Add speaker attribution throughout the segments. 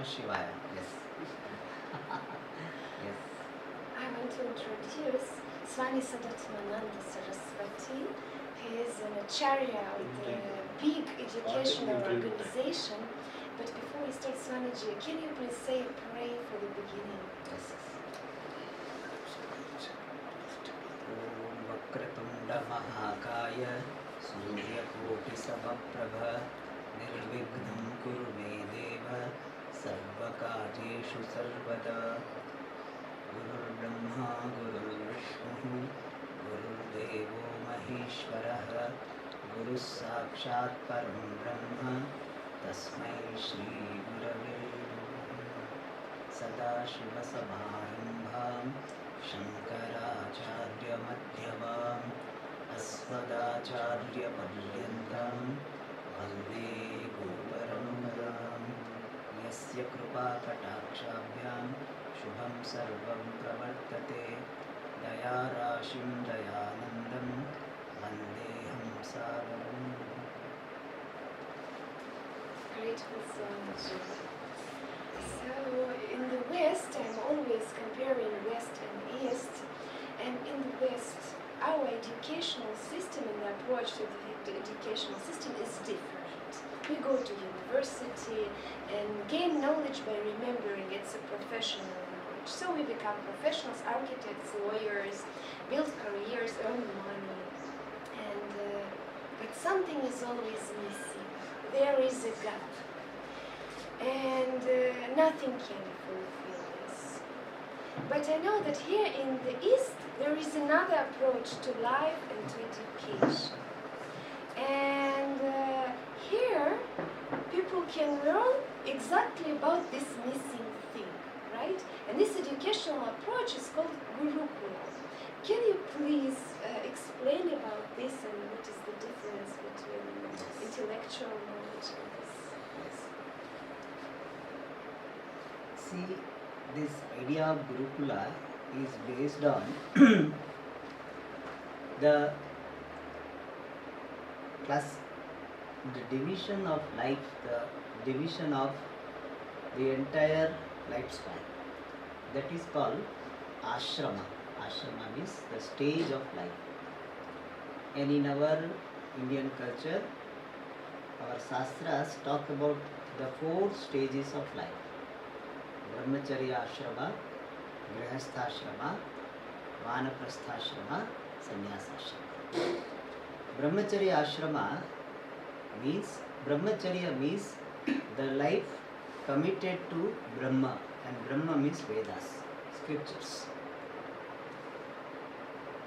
Speaker 1: Shivaya. Yes. Yes.
Speaker 2: I want to introduce Swami Sadatmananda Saraswati. He is an acharya with a big educational organization. But before we start, Swamiji, can you please say a prayer for the beginning?
Speaker 1: Yes. Om Vakratunda Mahakaya Suryakoti Samapprabha Nirvignam Kuru Me Deva Sarvakaryeshu Sarvada Gurur Brahma Gurur Vishnu Gurur Devo Maheshwaraha Guru Sakshat Param Brahma Tasmai Shri Gurave Sadashiva Sabharambham Shankaracharya Madhyavam Asmadacharya Paryantam Vande Guru Paramparam Yasya Kripa Katakshabhyam Shubham Sarvam Pravartate Daya Rashim Dayanandam Vandeham Sagaram.
Speaker 2: Grateful Swamiji. So in the West, I'm always comparing West and East. And in the West, our educational system and the approach to the educational system is different. We go to university and gain knowledge by remembering. It's a professional knowledge. So we become professionals, architects, lawyers, build careers, earn money. But something is always missing. There is a gap. And nothing can fulfill this. But I know that here in the East, there is another approach to life and to education. And here, people can learn exactly about this missing thing, right? And this educational approach is called Gurukula. Can you please explain about this and what is the difference between intellectual knowledge and this?
Speaker 1: See, this idea of Gurukula is based on the division of life, the division of the entire lifespan. That is called ashrama. Ashrama means the stage of life. And in our Indian culture, our sastras talk about the 4 stages of life. Brahmacharya ashrama, grihasthashrama, vanaprasthashrama, sannyasashrama. Brahmacharya ashrama means the life committed to Brahma, and Brahma means Vedas, scriptures.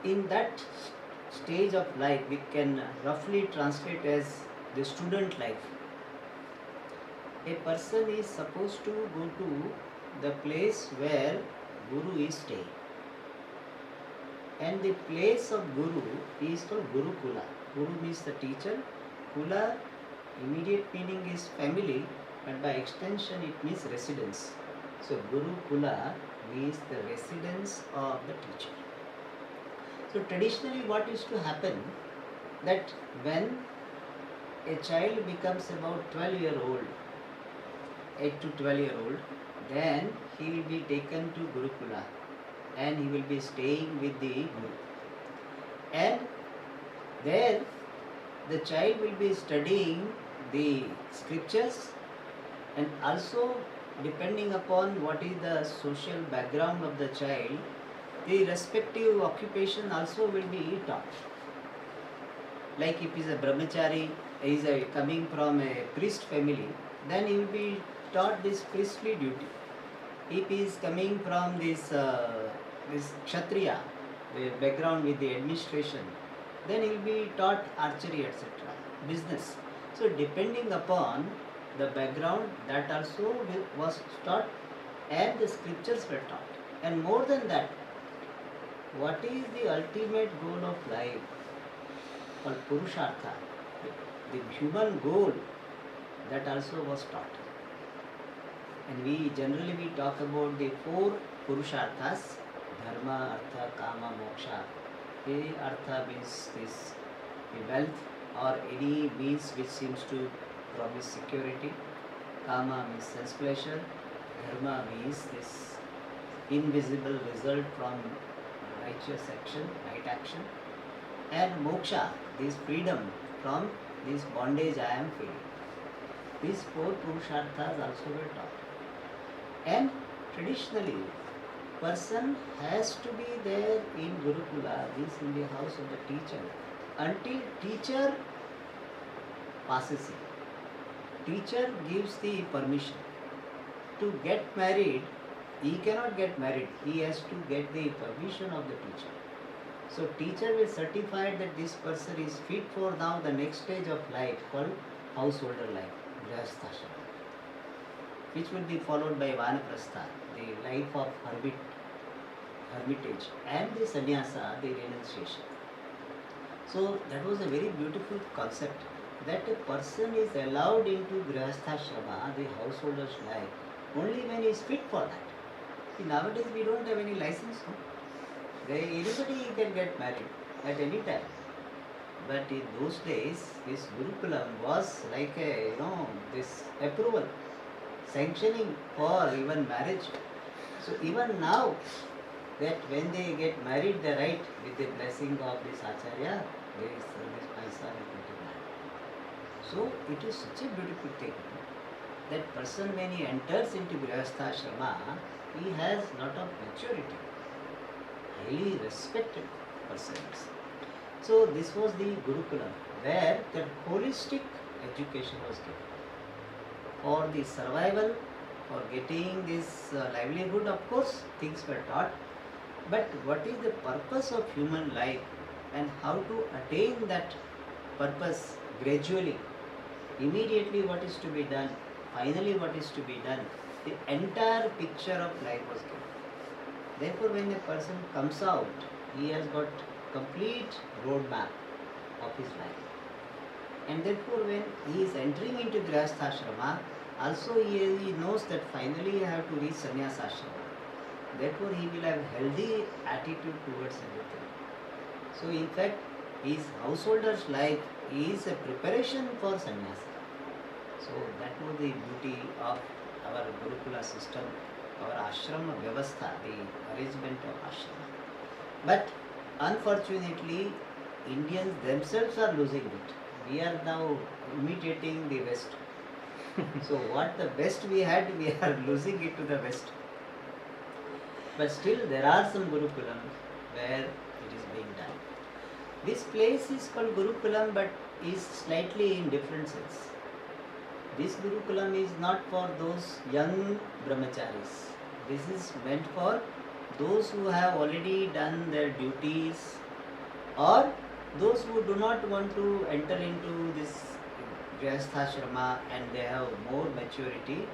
Speaker 1: In that stage of life, we can roughly translate as the student life. A person is supposed to go to the place where Guru is staying. And the place of Guru is called Gurukula. Guru means the teacher. Kula, immediate meaning is family, but by extension it means residence. So Gurukula means the residence of the teacher. So traditionally what used to happen, that when a child becomes about 12-year-old, 8 to 12-year-old, then he will be taken to Gurukula and he will be staying with the Guru. And there the child will be studying the scriptures, and also depending upon what is the social background of the child, the respective occupation also will be taught. Like if he is a brahmachari, he is coming from a priest family, then he will be taught this priestly duty. If he is coming from this kshatriya, the background with the administration, then he will be taught archery, etc., business. So depending upon the background, that also was taught, and the scriptures were taught. And more than that, what is the ultimate goal of life? Called Purushartha, the human goal, that also was taught. And we generally talk about the 4 Purusharthas: Dharma, Artha, Kama, Moksha. The Artha means this, the wealth or any means which seems to promise security. Kama means sense pleasure, dharma means this invisible result from righteous action, right action, and moksha, this freedom from this bondage I am feeling. These four purusharthas also were taught. And traditionally, person has to be there in Gurukula, means in the house of the teacher, until teacher passes him. Teacher gives the permission. To get married, he cannot get married. He has to get the permission of the teacher. So teacher will certify that this person is fit for now the next stage of life called householder life, grihasthashrama, which will be followed by vanaprastha, the life of hermitage, and the sannyasa, the renunciation. So that was a very beautiful concept, that a person is allowed into grihasthashrama, the householder's life, only when he is fit for that. See, nowadays we don't have any license. No? Anybody can get married at any time. But in those days, this Gurukulam was like a, this approval, sanctioning for even marriage. So even now, that when they get married, they write with the blessing of this Acharya, there is this my son is getting married. So it is such a beautiful thing. That person, when he enters into Grihastha he has lot of maturity, highly respected person. So this was the Gurukulam, where the holistic education was given. For the survival, for getting this livelihood, of course, things were taught. But what is the purpose of human life and how to attain that purpose gradually, immediately what is to be done, finally what is to be done, the entire picture of life was given. Therefore, when a person comes out, he has got complete roadmap of his life. And therefore, when he is entering into Grihastha also he knows that finally I have to reach Sannyasa Ashrama. Therefore, he will have healthy attitude towards everything. So, in fact, his householder's life is a preparation for sannyasa. So, that was the beauty of our Gurukula system, our ashrama vyavastha, the arrangement of ashrama. But unfortunately, Indians themselves are losing it. We are now imitating the West. So, what the best we had, we are losing it to the West. But still, there are some Gurukulams where it is being done. This place is called Gurukulam, but is slightly in different sense. This Gurukulam is not for those young brahmacharis. This is meant for those who have already done their duties, or those who do not want to enter into this Grihastha and they have more maturity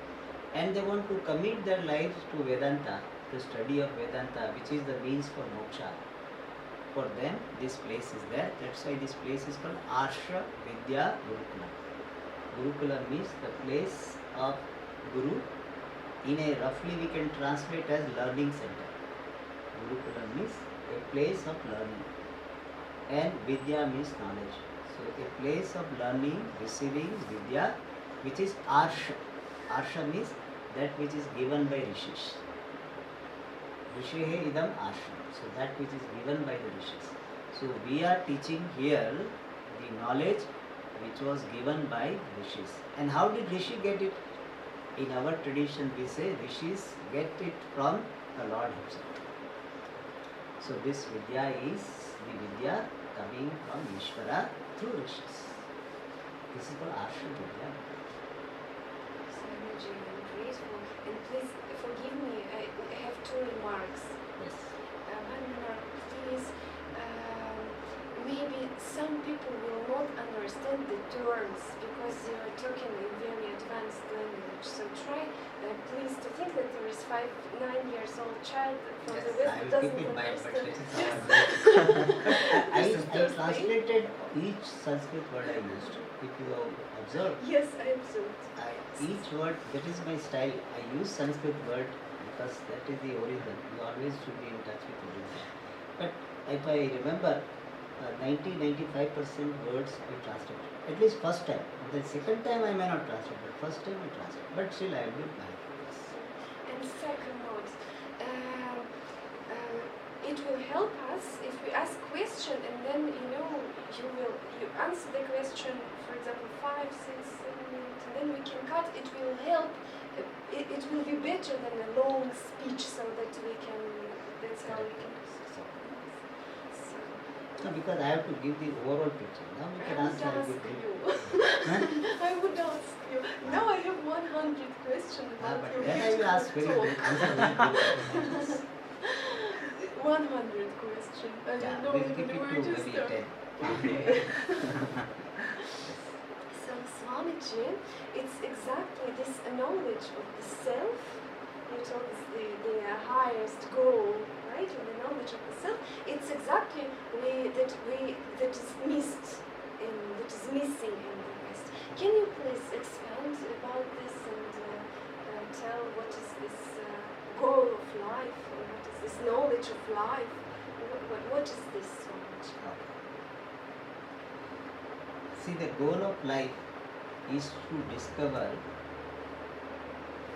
Speaker 1: and they want to commit their lives to Vedanta, the study of Vedanta, which is the means for moksha. For them, this place is there. That's why this place is called Ashra Vidya Gurukula. Gurukula means the place of Guru. In a roughly we can translate as learning center. Gurukula means a place of learning. And Vidya means knowledge. So a place of learning, receiving Vidya, which is Arsha. Arsha means that which is given by Rishis. Rishehe idam ashram. So that which is given by the Rishis. So we are teaching here the knowledge which was given by Rishis. And how did Rishi get it? In our tradition we say Rishis get it from the Lord himself. So this Vidya is the Vidya coming from Ishvara through Rishis. This is called Ashra Vidya.
Speaker 2: Swamiji, I'm grateful. And please forgive me, I have two remarks.
Speaker 1: Yes.
Speaker 2: One remark, please. Maybe some people will not understand the terms because they are talking in very advanced language. So try, please, to think that there is 9 years old child from
Speaker 1: Yes,
Speaker 2: the West
Speaker 1: I
Speaker 2: who
Speaker 1: will
Speaker 2: doesn't
Speaker 1: keep in mind, but
Speaker 2: understand.
Speaker 1: this is our I translated each Sanskrit word I used. If you have observed,
Speaker 2: Yes, I observed.
Speaker 1: each word, that is my style. I use Sanskrit word because that is the origin. You always should be in touch with origin. But if I remember, 90-95% words I translated. At least first time. The second time I may not translate, but first time I translate. But still I will be mindfulness.
Speaker 2: And second note, it will help us if we ask question and then you answer the question, for example, 5, 6, 7 minutes, and then we can cut. It will help. It will be better than a long speech, so that we can. That's how we can. So,
Speaker 1: No, because I have to give the overall picture. Now we can
Speaker 2: I would
Speaker 1: answer.
Speaker 2: ask you. I would ask you. Now I have 100 questions about
Speaker 1: But
Speaker 2: your
Speaker 1: then I will ask very
Speaker 2: talk.
Speaker 1: good, answer very good.
Speaker 2: 100 questions. I
Speaker 1: Yeah,
Speaker 2: don't know
Speaker 1: we'll
Speaker 2: even
Speaker 1: keep it
Speaker 2: where
Speaker 1: to
Speaker 2: to
Speaker 1: maybe
Speaker 2: start.
Speaker 1: 10.
Speaker 2: Okay. So Swamiji, it's exactly this knowledge of the self. You told us the highest goal, right? And the knowledge of the self. It's exactly that is missed that is missing in the West. Can you please expand about this and tell what is this goal of life, or what is this knowledge of life? What is this Swamiji?
Speaker 1: See, the goal of life is to discover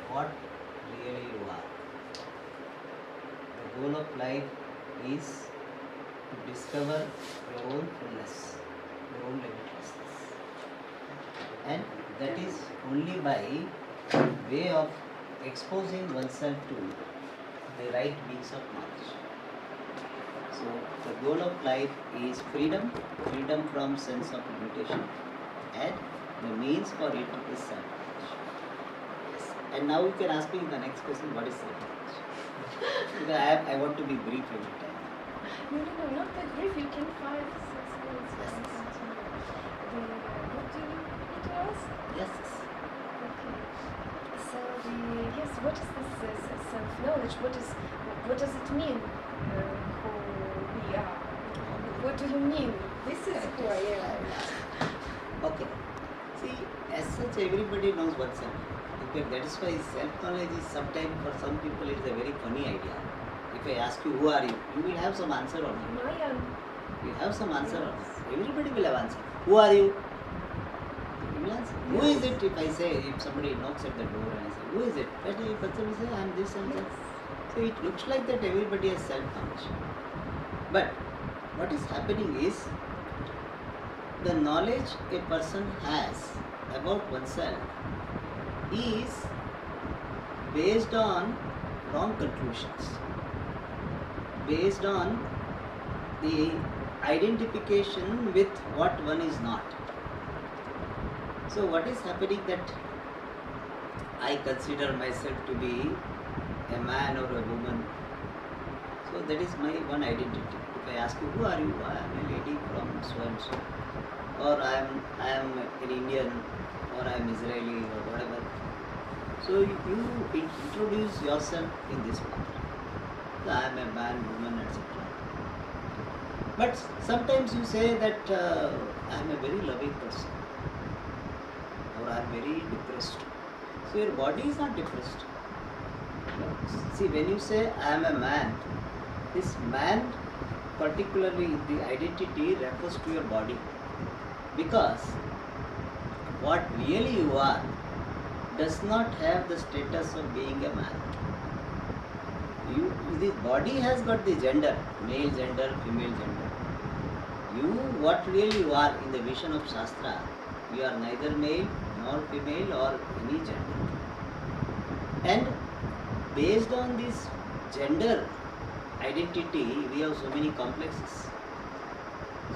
Speaker 1: what really you are. The goal of life is to discover your own fullness, your own limitlessness. And that is only by way of exposing oneself to the right means of knowledge. So the goal of life is freedom from sense of limitation, and the means for it is self-knowledge. Yes. And now you can ask me the next question, what is self-knowledge? Because I want to be brief every time.
Speaker 2: No, not that brief. You can 5, 6 minutes.
Speaker 1: Yes.
Speaker 2: What do you need to ask?
Speaker 1: Yes.
Speaker 2: Okay. So what is this self-knowledge? What does it mean? Who we are? What do you mean? This is who I am.
Speaker 1: Okay. See, as such, everybody knows oneself. Okay, that is why self-knowledge is sometimes for some people it is a very funny idea. If I ask you who are you, you will have some answer or not.
Speaker 2: Mayan.
Speaker 1: You have some answer or
Speaker 2: Yes.
Speaker 1: not. Everybody will have answer. Who are you? You will answer. Who
Speaker 2: Yes.
Speaker 1: is it? If somebody knocks at the door and I say, who is it? That person will say, I am this and that. So it looks like that everybody has self-knowledge. But what is happening is, the knowledge a person has about oneself is based on wrong conclusions, based on the identification with what one is not. So what is happening that I consider myself to be a man or a woman. So that is my one identity. If I ask you, who are you? I am a lady from so and so, or I am an Indian, or I am Israeli, or whatever. So you introduce yourself in this manner. So I am a man, woman, etc. But sometimes you say that I am a very loving person, or I am very depressed. So your body is not depressed. See, when you say I am a man, this man, particularly the identity, refers to your body, because what really you are does not have the status of being a man. The body has got the gender, male gender, female gender. What really you are in the vision of Shastra, you are neither male nor female or any gender. And based on this gender identity, we have so many complexes.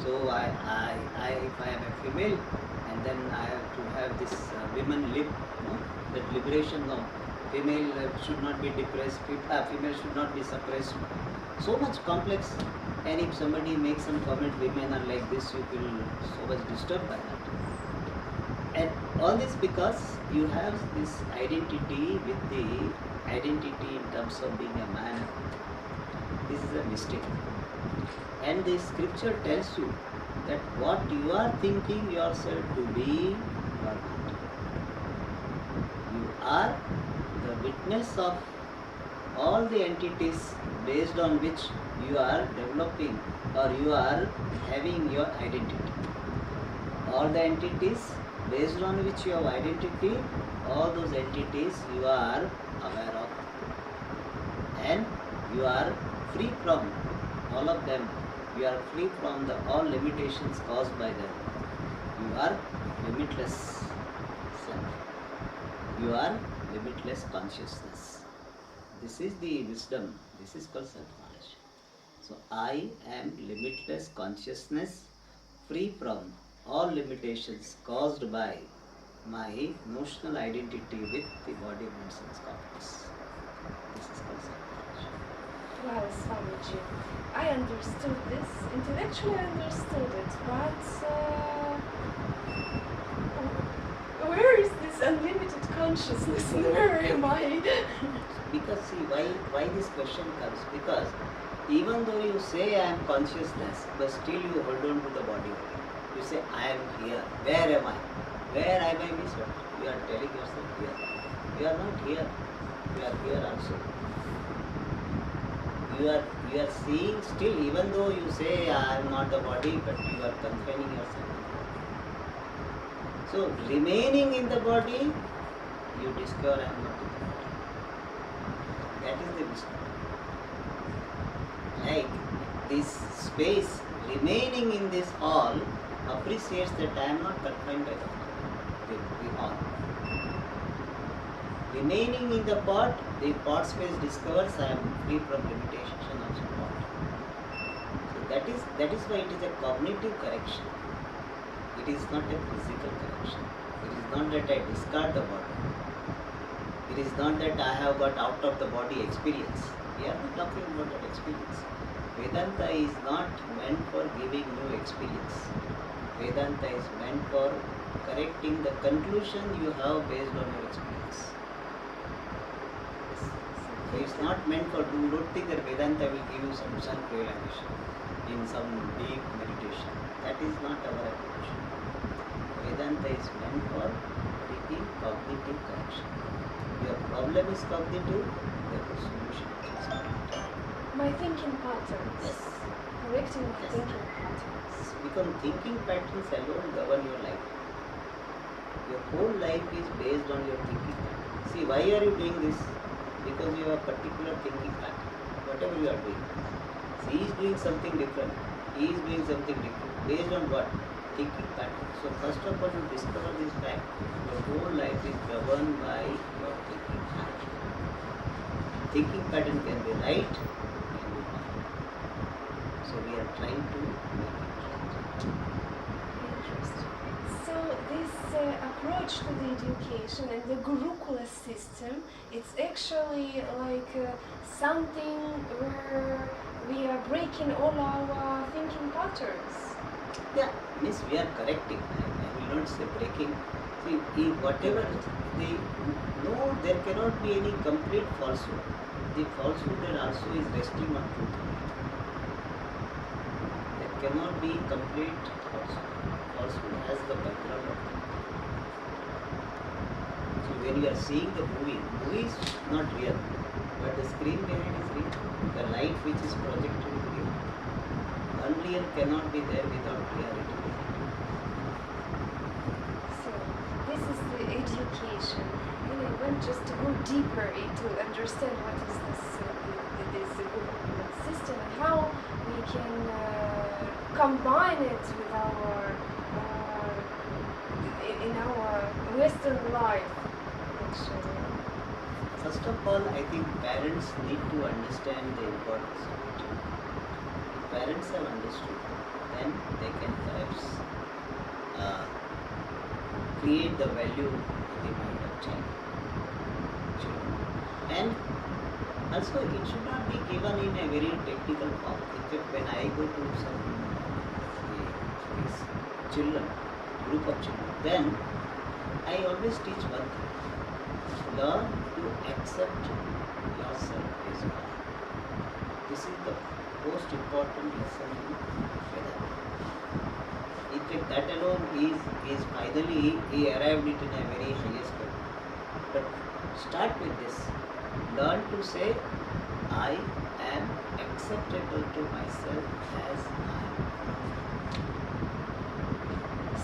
Speaker 1: So if I am a female, and then I have to have this women lib, that liberation of female should not be depressed, female should not be suppressed. So much complex, and if somebody makes some comment, women are like this, you feel so much disturbed by that. And all this because you have this identity with the identity in terms of being a man. This is a mistake. And the scripture tells you that what you are thinking yourself to be, you are not. You are the witness of all the entities based on which you are developing or you are having your identity. All the entities based on which you have identity, all those entities you are aware of, and you are free from all of them. You are free from the all limitations caused by them. You are limitless self. You are limitless consciousness. This is the wisdom. This is called self-knowledge. So I am limitless consciousness, free from all limitations caused by my notional identity with the body, mind, sense complex. This is called self-knowledge.
Speaker 2: Wow, Swamiji, I understood this. Intellectually, I understood it, but where is this unlimited consciousness? And where am I?
Speaker 1: Because see, why this question comes? Because even though you say I am consciousness, but still you hold on to the body. You say I am here. Where am I? Where am I means what? You are telling yourself here. You are not here. You are here also. You are seeing still, even though you say I am not the body, but you are confining yourself. So remaining in the body, you discover I am not in the body. That is the wisdom. Like this space remaining in this hall appreciates that I am not confined by the hall. Remaining in the pot space discovers I am free from limitation of the pot. So that is why it is a cognitive correction. It is not a physical correction. It is not that I discard the body. It is not that I have got out of the body experience. We are not talking about that experience. Vedanta is not meant for giving new experience. Vedanta is meant for correcting the conclusion you have based on your experience. So it's not meant for, do not think that Vedanta will give you some self-realization in some deep meditation. That is not our approach. Vedanta is meant for taking cognitive correction. Your problem is cognitive, therefore solution is cognitive.
Speaker 2: My thinking patterns.
Speaker 1: Yes.
Speaker 2: Correcting my
Speaker 1: Yes.
Speaker 2: thinking patterns.
Speaker 1: Because thinking patterns alone govern your life. Your whole life is based on your thinking pattern. See, why are you doing this? Because you have a particular thinking pattern. Whatever you are doing. See, he is doing something different. He is doing something different. Based on what? Thinking pattern. So first of all, you discover this fact. Your whole life is governed by your thinking pattern. Thinking pattern can be right, can be wrong. So we are trying to make it right.
Speaker 2: Interesting. So this approach to the education and the Gurukula system, it's actually like something where we are breaking all our thinking patterns.
Speaker 1: Yeah, means we are correcting. I will not say breaking. See, if whatever they no, there cannot be any complete falsehood. The falsehood there also is resting on truth. There cannot be complete falsehood. Falsehood has the background of truth. So when you are seeing the movie is not real, but the screen behind is real. The light which is projected is real. Unreal cannot be there without reality.
Speaker 2: So this is the education, and I want just to go deeper to understand what is this Gurukula system and how we can combine it with our in our Western life. Actually,
Speaker 1: First of all, I think parents need to understand the importance of it. If parents have understood, then they can perhaps create the value in the mind of children. And also, it should not be given in a very technical form. In fact, when I go to some these children, group of children, then I always teach one thing. Learn to accept yourself as you are. This is the most important lesson in Vedanta. In fact, that alone is finally he arrived it in a very highest level. But start with this. Learn to say, I am acceptable to myself as I am.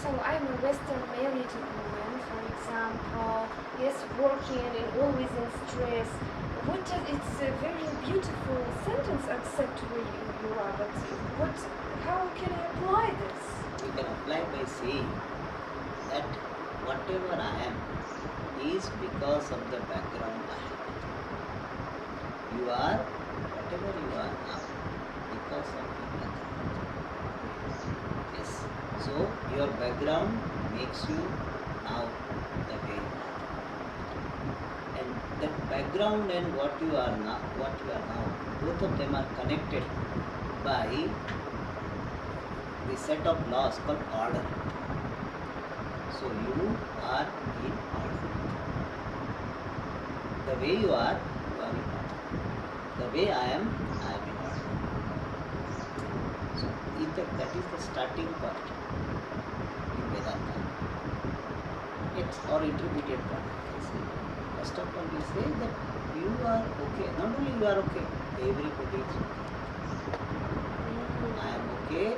Speaker 2: So I'm a Western married woman, for example, yes, working and always in stress. It's a very beautiful sentence, accept where you are, but how can I apply this?
Speaker 1: You can apply by saying that whatever I am is because of the background I have. You are whatever you are now because of the background. Yes. So your background makes you now the way you are. And that background and what you are now, both of them are connected by the set of laws called order. So you are in order. The way you are in order. The way I am in order. So that is the starting point in Vedanta. It's or intermediate point. First of all, we say that you are okay. Not only you are okay, everybody is okay. I am okay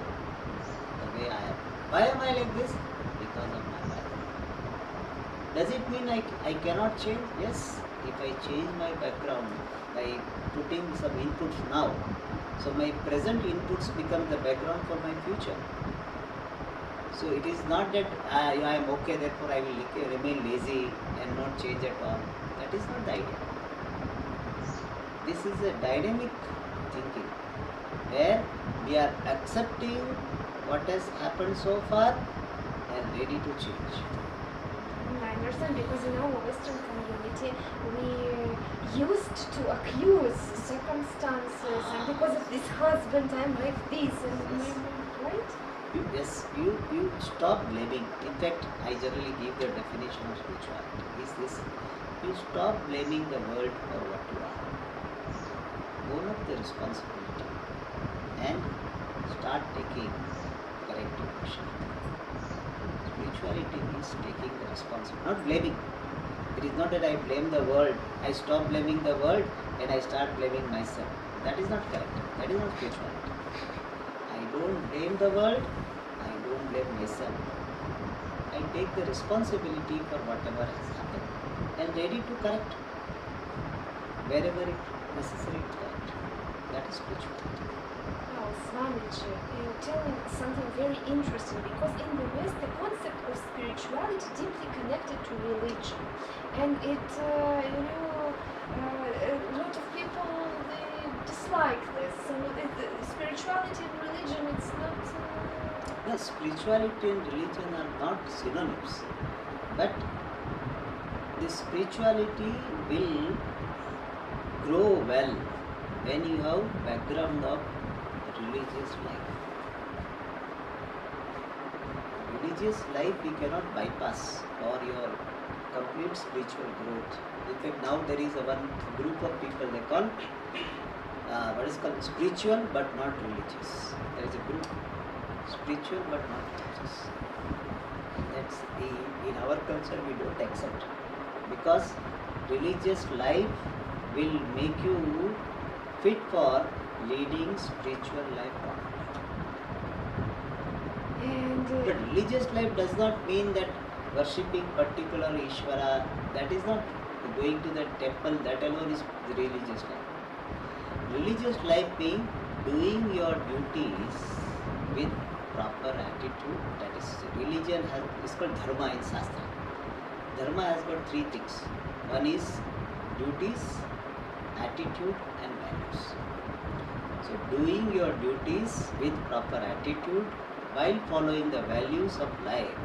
Speaker 1: the way I am. Why am I like this? Because of my background. Does it mean I cannot change? Yes. If I change my background by putting some inputs now, so my present inputs become the background for my future. So it is not that I am okay, therefore I will remain lazy and not change at all. That is not the idea. This is a dynamic thinking where we are accepting what has happened so far and ready to change.
Speaker 2: I understand, because in our Western community we used to accuse circumstances, and because of this husband I'm like this, and right?
Speaker 1: Yes, you stop blaming. In fact, I generally give the definition of spirituality is this: you stop blaming the world for what you are. Own up the responsibility and start taking corrective action. Spirituality is taking the responsibility, not blaming. It is not that I blame the world, I stop blaming the world and I start blaming myself. That is not correct. That is not spirituality. I don't blame the world, I don't blame myself. I take the responsibility for whatever has happened and ready to correct wherever it necessary to correct. That is spirituality.
Speaker 2: Now, Swamiji, you're telling something very interesting, because in the West the concept of spirituality deeply connected to religion, and it, a lot of people they dislike this. So spirituality and religion, it's not.
Speaker 1: No, spirituality and religion are not synonyms, but the spirituality will grow well when you have background of religious life. Religious life we cannot bypass for your complete spiritual growth. In fact, now there is one group of people they call what is called spiritual but not religious. There is a group spiritual but not religious. That's in our culture we don't accept, because religious life will make you fit for leading spiritual life.
Speaker 2: And
Speaker 1: But religious life does not mean that worshipping particular Ishvara. That is not going to the temple. That alone is the religious life. Religious life means doing your duties with proper attitude. That is, religion is called dharma in Shastra. Dharma has got three things. One is duties, attitude and values. So doing your duties with proper attitude while following the values of life,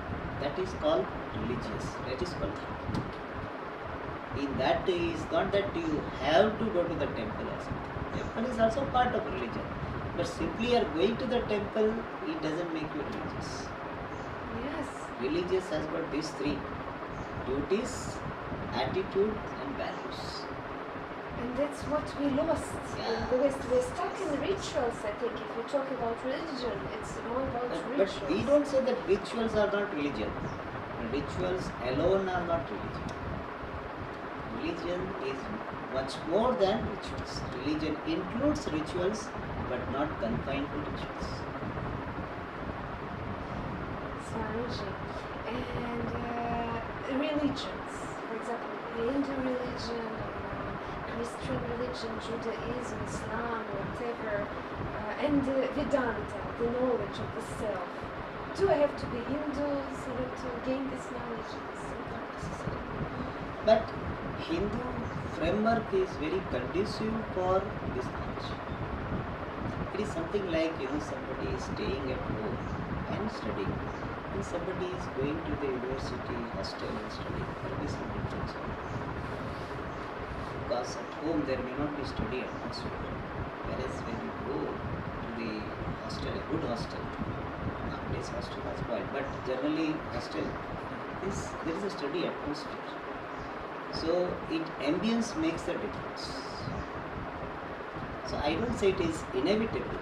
Speaker 1: that is called religious. That is called dharma. In that is not that you have to go to the temple or something. Temple is also part of religion. But simply you are going to the temple, it doesn't make you religious.
Speaker 2: yes,
Speaker 1: Religious has got these three: duties, attitude and values.
Speaker 2: and that's what we lost in the West. We're stuck in rituals. I think if you talk about religion, it's more about
Speaker 1: But
Speaker 2: rituals.
Speaker 1: we don't say that rituals are not religion. Rituals alone are not religion. Religion is much more than rituals. Religion includes rituals but not confined to rituals.
Speaker 2: Swamiji, changing. And religions, for example, Hindu religion, Christian religion, Judaism, Islam, whatever, and Vedanta, the knowledge of the self. Do I have to be Hindu so that to gain this knowledge? It's not necessary.
Speaker 1: But Hindu framework is very conducive for this knowledge. It is something like somebody is staying at home and studying, and somebody is going to the university hostel and studying. There will be some difference. Because at home there may not be study atmosphere, whereas when you go to the hostel, a good hostel, nowadays hostel are spoiled, but generally hostel there is a study atmosphere. So ambience makes a difference. So I don't say it is inevitable.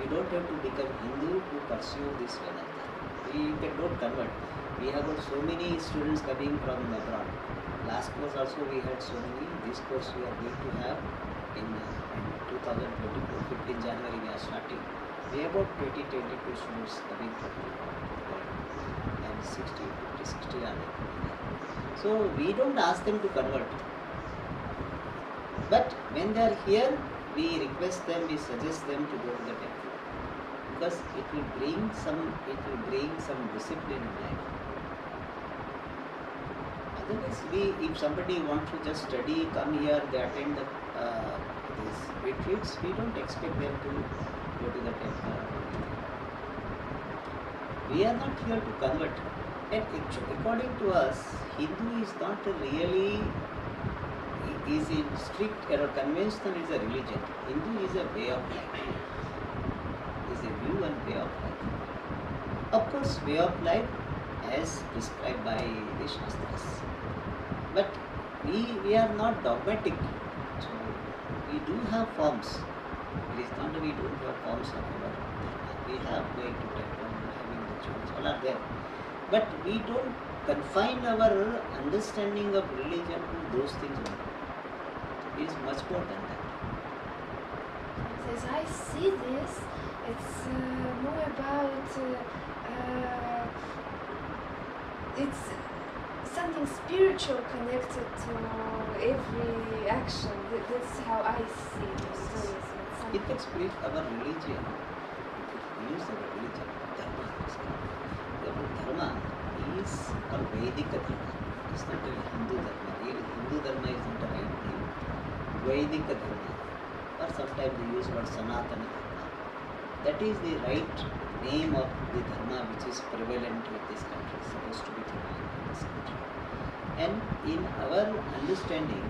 Speaker 1: You don't have to become Hindu to pursue this Vedanta. You cannot convert. We have got so many students coming from abroad. Last course also we had so many. This course we are going to have in 2024, 15 January we are starting. We have about 22 students coming from abroad and 60 are there. So we don't ask them to convert. But when they are here, we request them, we suggest them to go to the temple, because it will bring some discipline in life. Otherwise, if somebody wants to just study, come here, they attend these retreats, we don't expect them to go to the temple. We are not here to convert. And actually, according to us, Hindu is not really is in strict or conventional is a religion. Hindu is a way of life. Is a view and way of life. Of course, way of life as prescribed by the Shastras. But we are not dogmatic. So we do have forms. It is not that we don't have forms of our dharma. We have going to temple, having rituals, all are there. But we don't confine our understanding of religion to those things only. It is much more than that.
Speaker 2: As I see this, it's more about it's something spiritual connected to every action. That's how I see it.
Speaker 1: It explains our religion. It use our religion, dharma. The dharma is a Vedic dharma. It's not a Hindu dharma. Hindu dharma is not a right name. Vedic dharma, or sometimes they use word Sanatana dharma. That is the right name of the dharma which is prevalent in this country, supposed to be prevalent in this country. And in our understanding,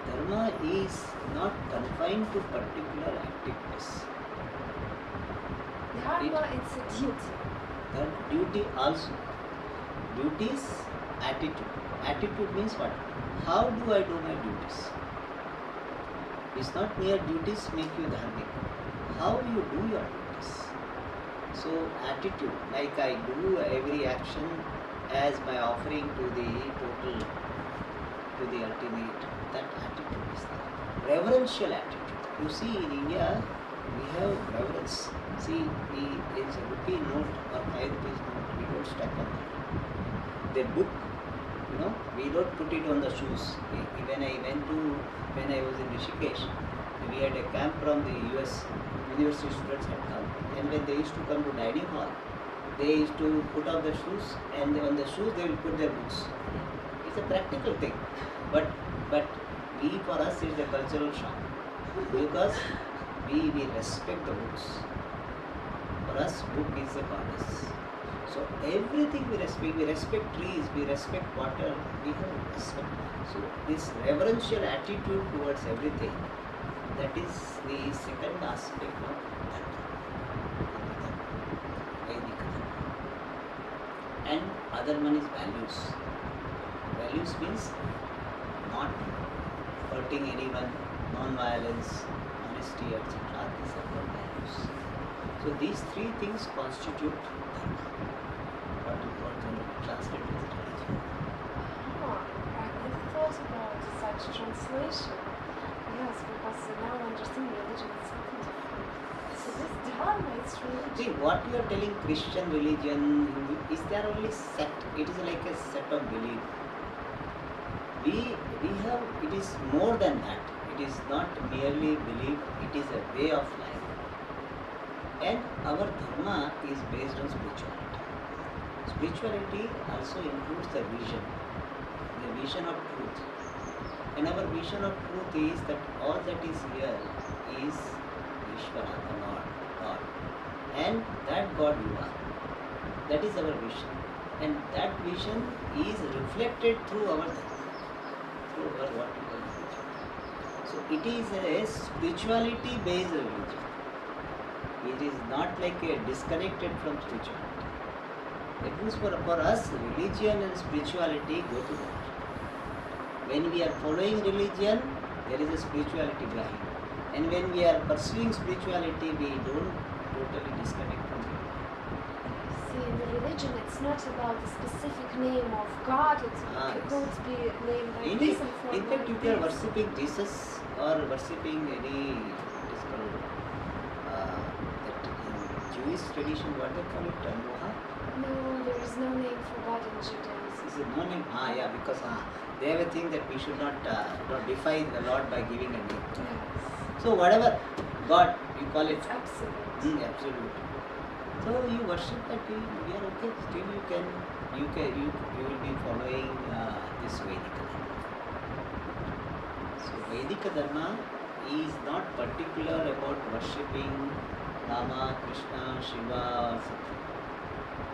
Speaker 1: dharma is not confined to particular activities.
Speaker 2: Dharma, it's a duty.
Speaker 1: That duty also. Duties, attitude. Attitude means what? How do I do my duties? It's not mere duties make you dharmic. How you do your duties? So attitude, like I do every action as my offering to the total, to the ultimate, that attitude is there. Reverential attitude. You see, in India, we have reverence. See, it's a rupee note or 5 rupees note, we don't stack on that. The book, we don't put it on the shoes. When I was in Rishikesh, we had a camp from the US, university students had come, and when they used to come to dining hall, they used to put off their shoes, and on the shoes they will put their books. It's a practical thing, but for us it's a cultural shock, because we respect the books. For us, book is a goddess. So everything we respect trees, we respect water, we have respect. So this reverential attitude towards everything, that is the second aspect of Vedic. And other one is values. Values means not hurting anyone, non-violence, honesty, etc. These are called values. So these three things constitute dharma. What you call generally translated as religion.
Speaker 2: I never thought about such translation. Yes, because now I understand religion is something different. It's a this dharma, it's religion.
Speaker 1: See, what you are telling Christian religion, is there only sect? It is like a set of belief. We have, it is more than that. It is not merely belief, it is a way of life. And our dharma is based on spirituality. Spirituality also includes the vision of truth. And our vision of truth is that all that is here is Ishvara, the Lord, God. And that God you are. That is our vision. And that vision is reflected through our dharma, through our what we call religion. So it is a spirituality based religion. It is not like a disconnected from spirituality. That means for us, religion and spirituality go together. When we are following religion, there is a spirituality behind. And when we are pursuing spirituality, we don't totally disconnect from it.
Speaker 2: See, in the religion, it's not about the specific name of God. It's could be named like this and for
Speaker 1: in fact, if you are worshipping Jesus or worshipping any, what is called, that in Jewish tradition, what they call it, Moha?
Speaker 2: No, there is no name for God in Judaism.
Speaker 1: Is it no name? Yeah, because they have a thing that we should not defy the Lord by giving a name.
Speaker 2: Yes.
Speaker 1: So whatever God, you call it.
Speaker 2: It's absolute.
Speaker 1: Absolute. So you worship that, we are okay. Still you will be following this Vedic Dharma. So Vedic Dharma is not particular about worshipping Rama, Krishna, Shiva or something.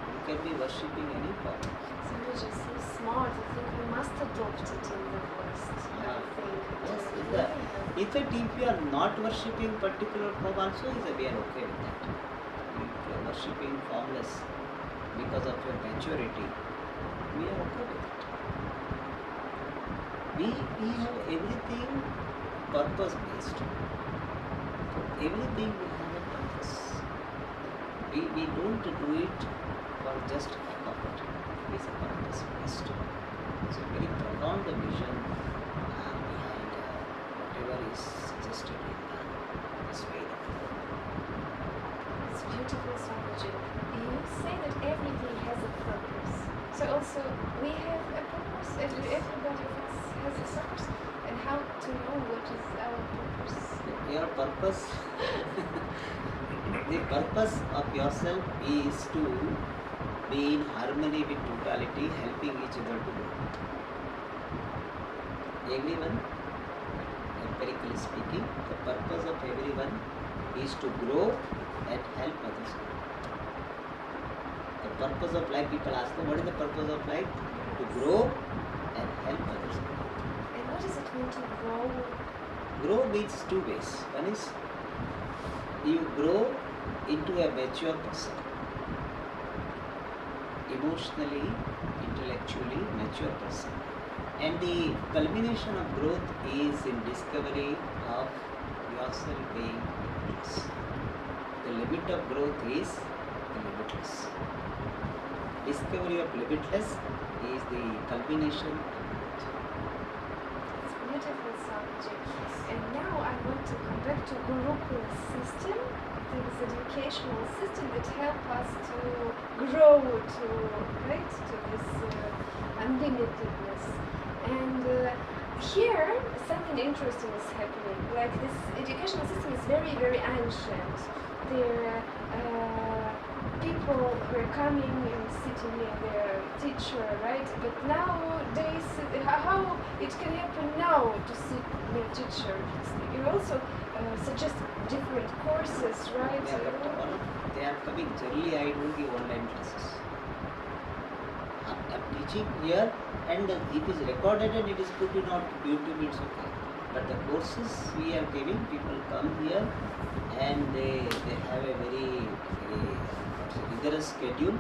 Speaker 1: You can be worshipping any form.
Speaker 2: So we're just so smart. I think we must adopt it in the West. I think.
Speaker 1: Yes, in fact, if you are not worshipping particular form also, we are okay with that. If you are worshipping formless because of your maturity, we are okay with it. We have everything purpose based. So everything will have a purpose. We don't do it for just heck of it. It is a purpose based. So very profound vision behind whatever is suggested in this Vedic.
Speaker 2: It's beautiful, Swamiji. You say that everything has a purpose. So also we have a purpose. Everybody of us has a purpose. And how to know what is our purpose?
Speaker 1: Your purpose, the purpose of yourself is to be in harmony with totality, helping each other to grow. Everyone, empirically speaking, the purpose of everyone is to grow and help others grow. The purpose of life, people ask them, what is the purpose of life? To grow and help others grow.
Speaker 2: And what does it mean to grow?
Speaker 1: Grow means two ways. One is you grow into a mature person, emotionally, intellectually mature person. And the culmination of growth is in discovery of yourself being limitless. The limit of growth is the limitless. Discovery of limitless is the culmination of growth.
Speaker 2: It's beautiful, Swamiji. And now I want to come back to Gurukula system, this educational system that help us to grow to this unlimitedness. And here something interesting is happening. Like this educational system is very, very ancient. There people were coming and sitting near their teacher, right? But nowadays, how it can happen now to sit near teacher? You also suggest different courses, right?
Speaker 1: Yeah, but they are coming. Generally, I don't give online classes. I'm teaching here, and it is recorded and it is put on YouTube. It's okay. But the courses we are giving, people come here and they have a very rigorous schedule.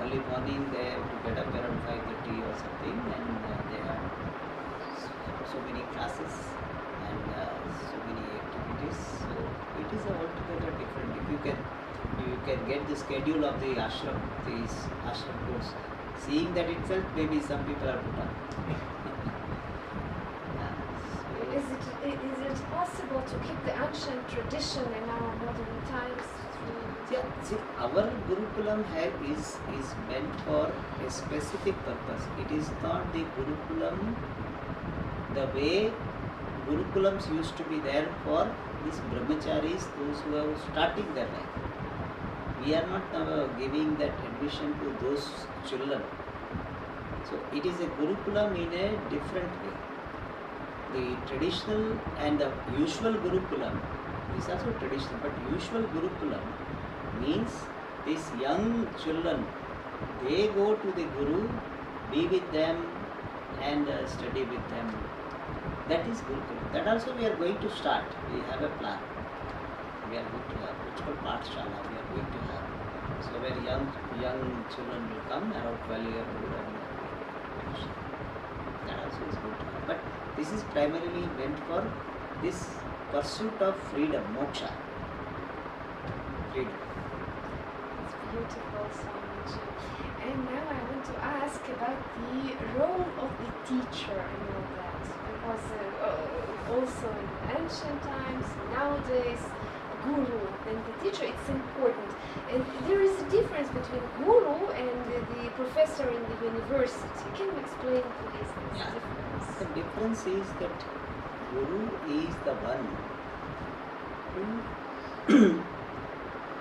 Speaker 1: Early morning they have to get up around 5:30 or something, and they have so many classes and so many activities. So it is altogether different. If you can get the schedule of the ashram, this ashram course. Seeing that itself, maybe some people are put up.
Speaker 2: Is it possible possible to keep the ancient tradition in our modern times?
Speaker 1: Yeah, see, our Gurukulam is meant for a specific purpose. It is not the Gurukulam the way Gurukulams used to be there for these brahmacharis, those who are starting their life. We are not giving that admission to those children. So it is a Gurukulam in a different way. The traditional and the usual Gurukulam is also traditional, but usual Gurukulam means these young children, they go to the Guru, be with them and study with them. That is Gurukulam. That also we are going to start. We have a plan. We are going to have, it's called Pathshala, we are going to have. So where young children will come around 12-year-old and that also is going to happen. But this is primarily meant for this pursuit of freedom, moksha. Freedom.
Speaker 2: It's beautiful, Swamiji. And now I want to ask about the role of the teacher and all that. Because also in ancient times, nowadays, guru and the teacher, it's important. And there is a difference between guru and the professor in the university. Can you explain please this
Speaker 1: Yeah.
Speaker 2: difference?
Speaker 1: The difference is that Guru is the one who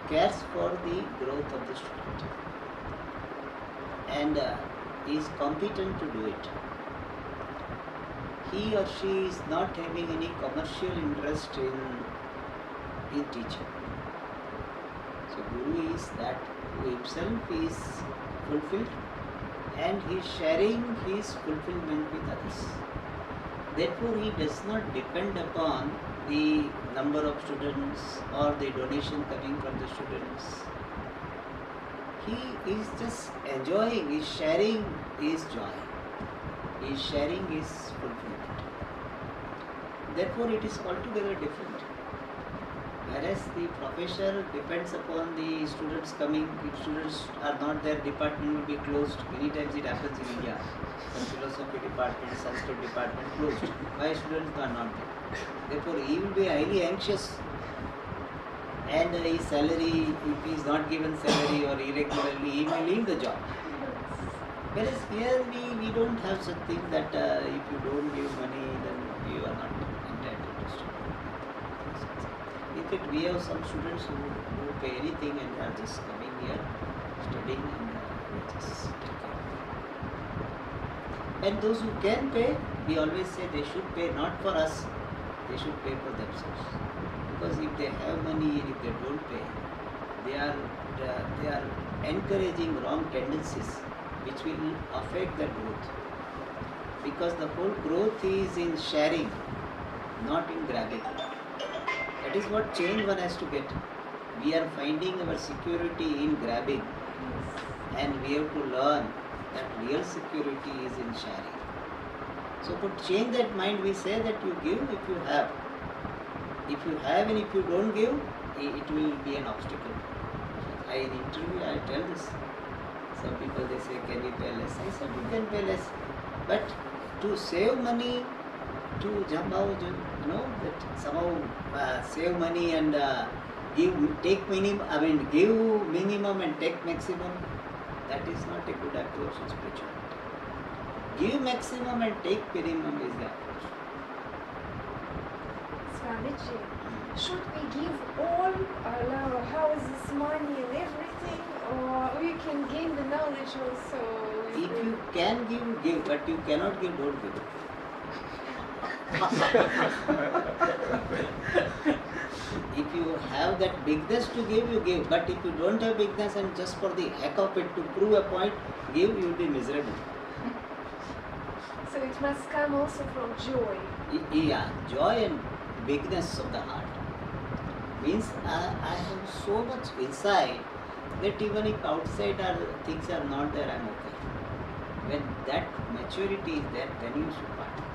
Speaker 1: cares for the growth of the student and is competent to do it. He or she is not having any commercial interest in teaching. So Guru is that who himself is fulfilled and he is sharing his fulfillment with others. Therefore, he does not depend upon the number of students or the donation coming from the students. He is just enjoying, he is sharing his joy, he is sharing his fulfillment. Therefore, it is altogether different. Whereas the professor depends upon the students coming. If students are not there, department will be closed. Many times it happens in India. Some philosophy department, Sanskrit department closed. Why students are not there? Therefore, he will be highly anxious. And his salary, if he is not given salary or irregularly, he may leave the job. Whereas here we don't have such thing that if you don't give money, then you are not entitled to study. In fact, we have some students who pay anything and are just coming here, studying and just taking. And those who can pay, we always say they should pay not for us, they should pay for themselves. Because if they have money and if they don't pay, they are encouraging wrong tendencies which will affect the growth. Because the whole growth is in sharing, not in grabbing. That is what change one has to get. We are finding our security in grabbing, and we have to learn that real security is in sharing. So to change that mind, we say that you give if you have. If you have and if you don't give, it will be an obstacle. In interview I tell this. Some people they say, can you pay less? I said, you can pay less. But to save money, to somehow, that somehow save money and give minimum and take maximum, that is not a good approach in spirituality. Give maximum and take minimum is the approach.
Speaker 2: Swamiji, should we give all our houses, money and everything, or we can gain the knowledge also?
Speaker 1: If you can give, but you cannot give, don't give. If you have that bigness to give, you give. But if you don't have bigness and just for the heck of it to prove a point, give, you will be miserable.
Speaker 2: So it must come also from joy.
Speaker 1: Yeah, joy and bigness of the heart. Means I have so much inside that even if outside things are not there, I am okay. When that maturity is there, then you should part with.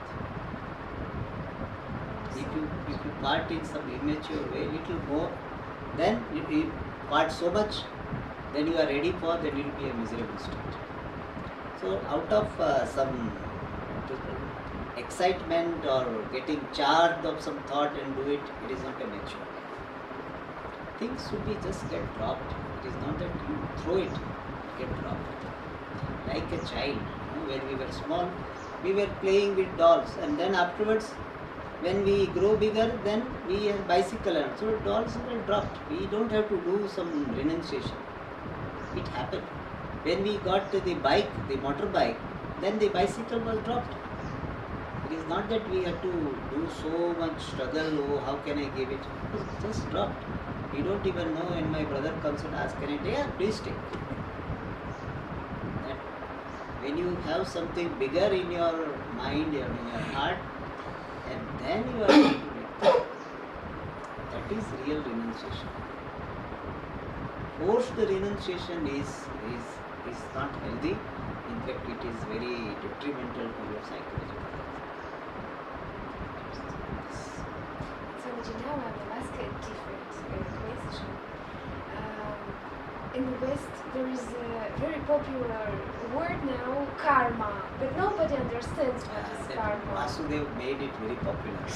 Speaker 1: If you part in some immature way, little more, then you part so much, then you are ready for, then it will be a miserable state. So out of some excitement or getting charged of some thought and do it, it is not a mature life. Things should be just get dropped. It is not that you throw it, get dropped. Like a child, when we were small, we were playing with dolls, and then afterwards, when we grow bigger, then we have bicycle, and so dolls were dropped. We don't have to do some renunciation. It happened. When we got the bike, the motorbike, then the bicycle was dropped. It is not that we have to do so much struggle, oh, how can I give it? It was just dropped. We don't even know when my brother comes and asks, can I take? Yeah, please take. That when you have something bigger in your mind or in your heart, and then you are going to make that is real renunciation. Forced renunciation is not healthy. In fact, it is very detrimental to your psychological health.
Speaker 2: So now I will ask a different question. In the West, there is a very popular word now, karma, but nobody understands what is karma.
Speaker 1: Vasudev made it very popular.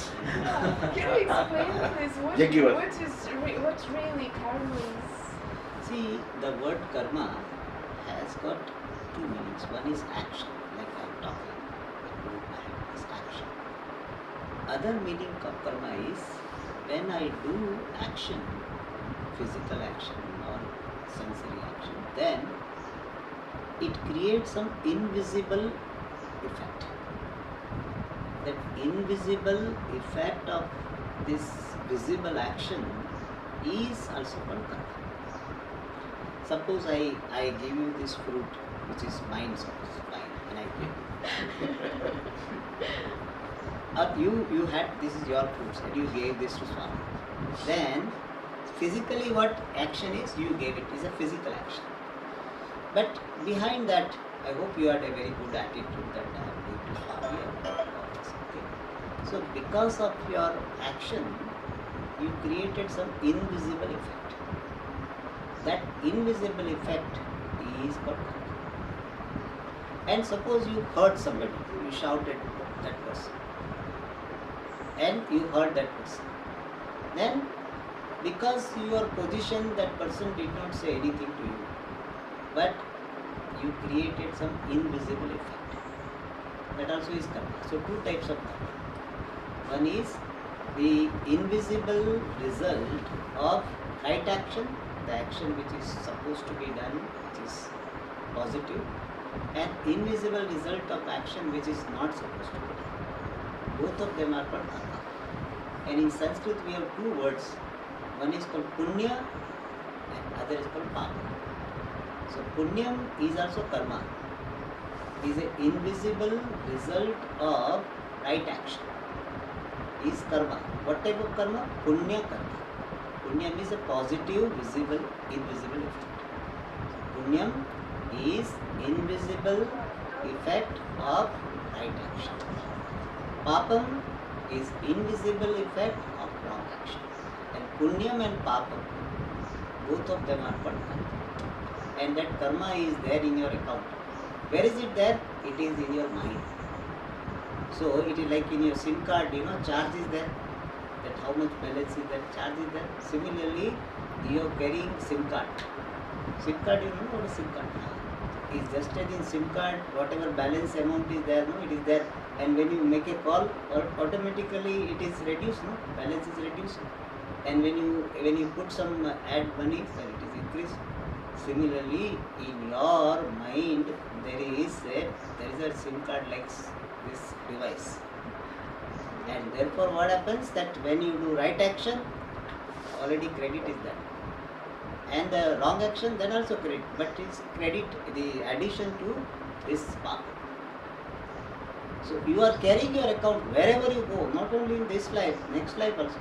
Speaker 2: Can you explain please what really karma is?
Speaker 1: See, the word karma has got two meanings. One is action, like I am talking. I have this action. Other meaning of karma is when I do action, physical action or sensory action, then it creates some invisible effect. That invisible effect of this visible action is also called karma. Suppose I give you this fruit, which is mine, suppose mine, and I give you. You had, this is your fruit, and you gave this to Swami. Then physically what action is, you gave it, is a physical action. But behind that, I hope you had a very good attitude that I have given to Swami and all this. Okay. So because of your action, you created some invisible effect. That invisible effect is called karma. And suppose you hurt somebody, you shouted at that person, and you hurt that person. Then, because your position, that person did not say anything to you, but you created some invisible effect. That also is karma. So, two types of karma. One is the invisible result of right action, the action which is supposed to be done, which is positive, and invisible result of action which is not supposed to be done. Both of them are called karma. And in Sanskrit we have two words. One is called punya and other is called papa. So punyam is also karma. It is an invisible result of right action. Is karma. What type of karma? Punya karma. Punyam is a positive, visible, invisible effect. Punyam is invisible effect of right action. Papam is invisible effect of wrong action. And punyam and papam, both of them are called karma. And that karma is there in your account. Where is it there? It is in your mind. So it is like in your SIM card, charge is there. That how much balance is there, charge is there. Similarly, you are carrying SIM card. SIM card, you know what is SIM card? Is just as in SIM card, whatever balance amount is there, it is there. And when you make a call, automatically it is reduced, balance is reduced. And when you put some add money, then it is increased. Similarly, in your mind, there is a SIM card like this device. And therefore what happens, that when you do right action, already credit is there. And the wrong action, then also credit. But it's credit, the addition to this path. So you are carrying your account wherever you go, not only in this life, next life also.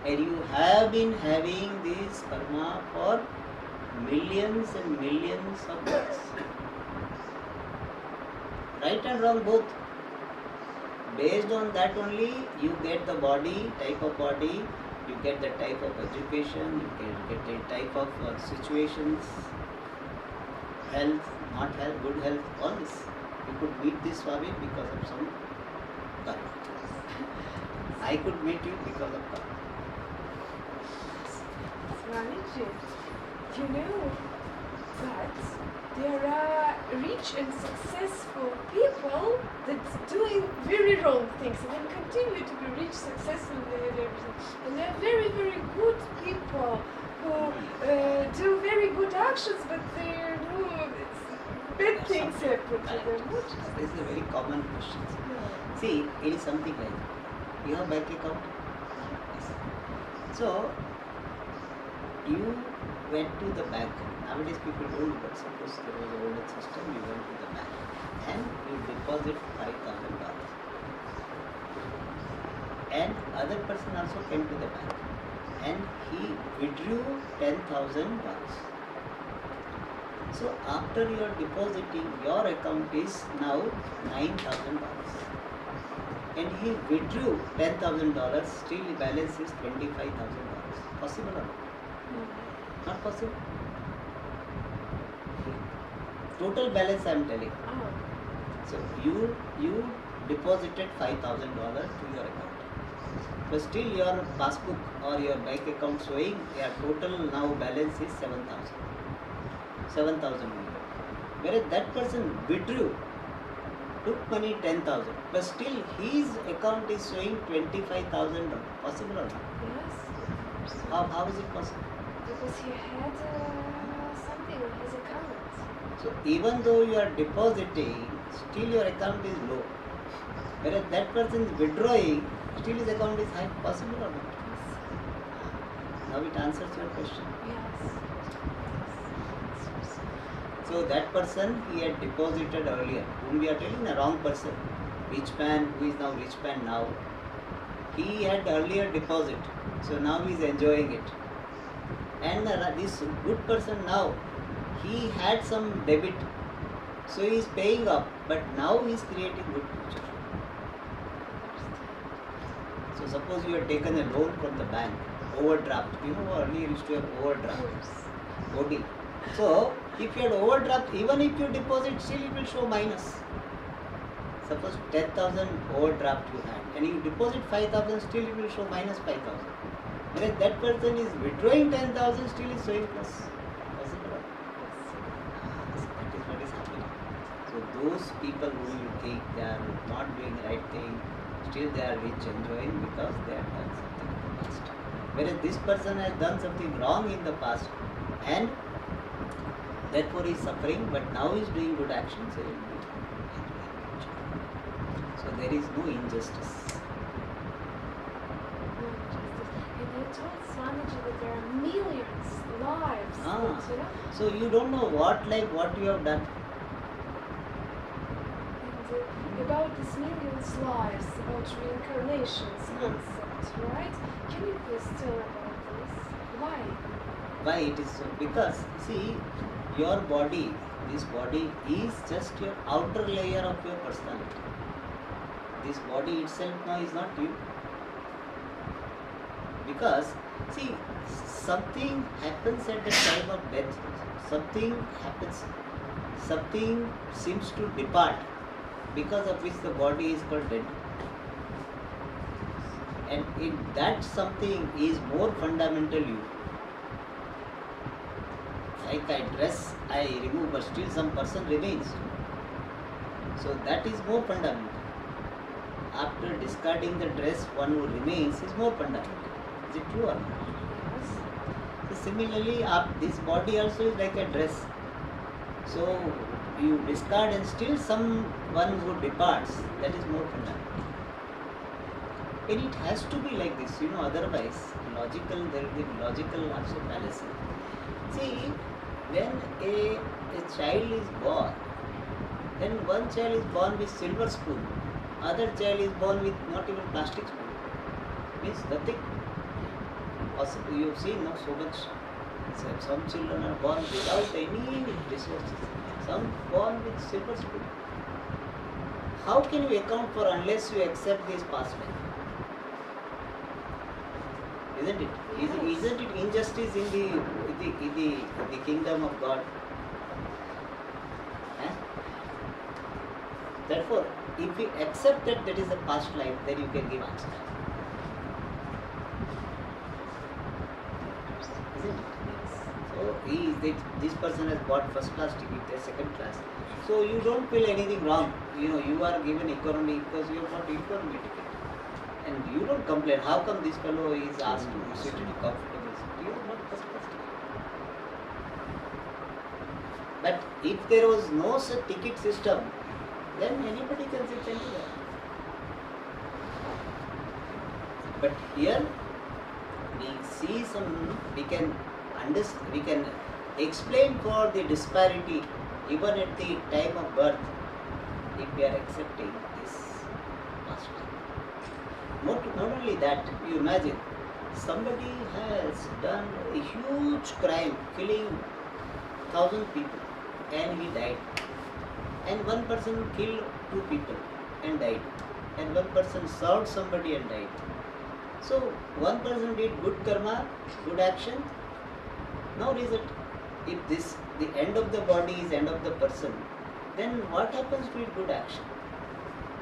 Speaker 1: And you have been having this karma for millions and millions of years. Right and wrong both. Based on that only, you get the body, type of body, you get the type of education, you can get the type of situations, health, not health, good health, all this. You could meet this Swami because of some I could meet you because of God.
Speaker 2: Swamiji, you know that there are rich and successful people that doing very wrong things and then continue to be rich, successful and everything. And there are very, very good people who do very good actions, but they do bad things happen to them.
Speaker 1: This is a very common question.
Speaker 2: Yeah.
Speaker 1: See, it is something like you have bank account. Yes. So you went to the bank. Nowadays people don't, but suppose there was an older system, you went to the bank and you deposit $5,000. And other person also came to the bank and he withdrew $10,000. So after you are depositing, your account is now $9,000. And he withdrew $10,000, still the balance is $25,000. Possible or not? Not possible. Total balance I am telling.
Speaker 2: Oh.
Speaker 1: So you deposited $5,000 to your account. But still your passbook or your bank account showing your total now balance is 7,000. Whereas that person withdrew, took money 10,000, but still his account is showing 25,000. Possible or not?
Speaker 2: Yes.
Speaker 1: How is it possible?
Speaker 2: Because he had something on his account.
Speaker 1: So even though you are depositing, still your account is low. Whereas that person is withdrawing, still his account is high. Possible or not? Now it answers your question.
Speaker 2: Yes.
Speaker 1: So that person he had deposited earlier, whom we are telling a wrong person, rich man who is now rich man now, he had earlier deposit, so now he is enjoying it. And this good person now, he had some debit, so he is paying up, but now he is creating good future. So suppose you have taken a loan from the bank, overdraft, you know earlier used to have overdraft, OD. So if you had overdraft, even if you deposit, still it will show minus. Suppose 10,000 overdraft you had and you deposit 5,000, still it will show minus 5,000. Whereas that person is withdrawing 10,000, still is showing plus. Possible? That is what is happening. So those people who you think they are not doing right thing, still they are rich, enjoying because they have done something in the past. Whereas this person has done something wrong in the past and therefore he is suffering, but now he is doing good actions, so he will be enjoying future. So there is no injustice.
Speaker 2: And I told Swamiji that there are millions lives. that, you know,
Speaker 1: So you don't know what you have done.
Speaker 2: and about this millions lives, about reincarnations concept, right? Can you please tell about this? Why?
Speaker 1: Why it is so? Because see, your body, this body is just your outer layer of your personality. This body itself now is not you. Because see, something happens at the time of death. Something happens. Something seems to depart, because of which the body is called dead. And in that something is more fundamental you. Like I dress, I remove, but still some person remains. So that is more fundamental. After discarding the dress, one who remains is more fundamental. Is it true or not?
Speaker 2: Yes.
Speaker 1: So similarly, this body also is like a dress. So you discard and still someone who departs, that is more fundamental. And it has to be like this, otherwise there will be logical also fallacy. See, when a child is born, then one child is born with silver spoon, other child is born with not even plastic spoon. Means nothing. Possible. You have seen so much. Some children are born without any resources. Some born with silver spoon. How can you account for unless you accept this past life? Isn't it?
Speaker 2: Yes.
Speaker 1: Isn't it injustice in the kingdom of God? Eh? Therefore, if we accept that is a past life, then you can give answer. isn't it?
Speaker 2: Yes.
Speaker 1: So this person has bought first class ticket, they're second class. So you don't feel anything wrong. You are given economy because you have got economy ticket. And you don't complain. How come this fellow is asked to sit in a comfortable seat? You have got first class ticket. But if there was no such ticket system, then anybody can sit anywhere. But here we see we can understand, we can explain for the disparity even at the time of birth if we are accepting this past life. Not only that, you imagine somebody has done a huge crime, killing 1,000 people, and he died. And one person killed 2 people and died. And one person served somebody and died. So one person did good karma, good action. Now result. If the end of the body is end of the person, then what happens to his good action?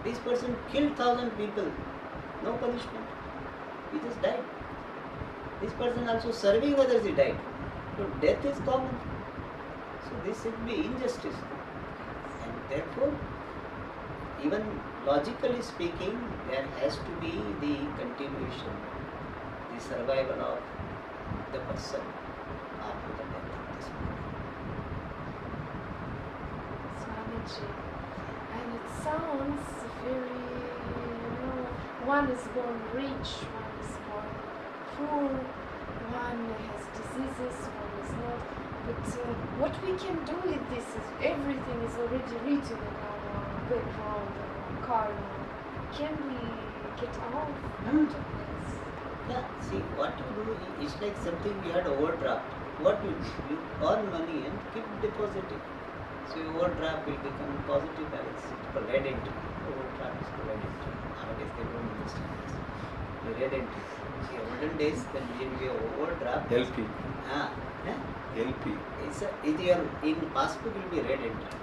Speaker 1: This person killed 1,000 people, no punishment. He just died. This person also serving others, he died. So death is common. So this should be injustice. And therefore, even logically speaking, there has to be the continuation, the survival of the person after the death of this body.
Speaker 2: Swamiji. And it sounds very, one is born rich, one is born poor, one has diseases, one is not. But what we can do with this is everything is already written in our background, in our karma. Can we get out of this?
Speaker 1: Yeah, see, what you do is like something you had overdraft. What you do, you earn money and keep depositing. So your overdraft will become positive balance. It's called red entry. Overdraft is called red entry. Nowadays they don't understand this. The red entry. See, olden days when we have overdraft.
Speaker 3: LP.
Speaker 1: LP. In passbook will be red entry.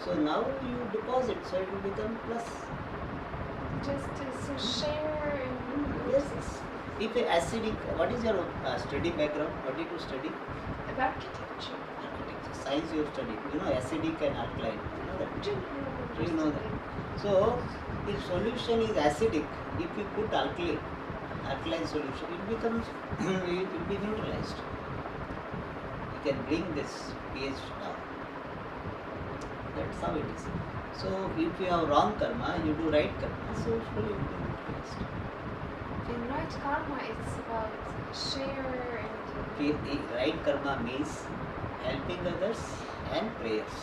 Speaker 1: So now you deposit, so it will become plus.
Speaker 2: Just to share and
Speaker 1: Yes. If a acidic, what is your study background? What did you study?
Speaker 2: architecture.
Speaker 1: Architecture. Science you have studied. Acidic and alkaline. You know that? Do you know that? So, if solution is acidic, if you put alkaline solution, it becomes, it will be neutralized. You can bring this pH down. That's how it is. So, if you have wrong karma, you do right karma, so slowly it will be neutralized.
Speaker 2: In right karma, it's about share and
Speaker 1: Right karma means helping others and prayers.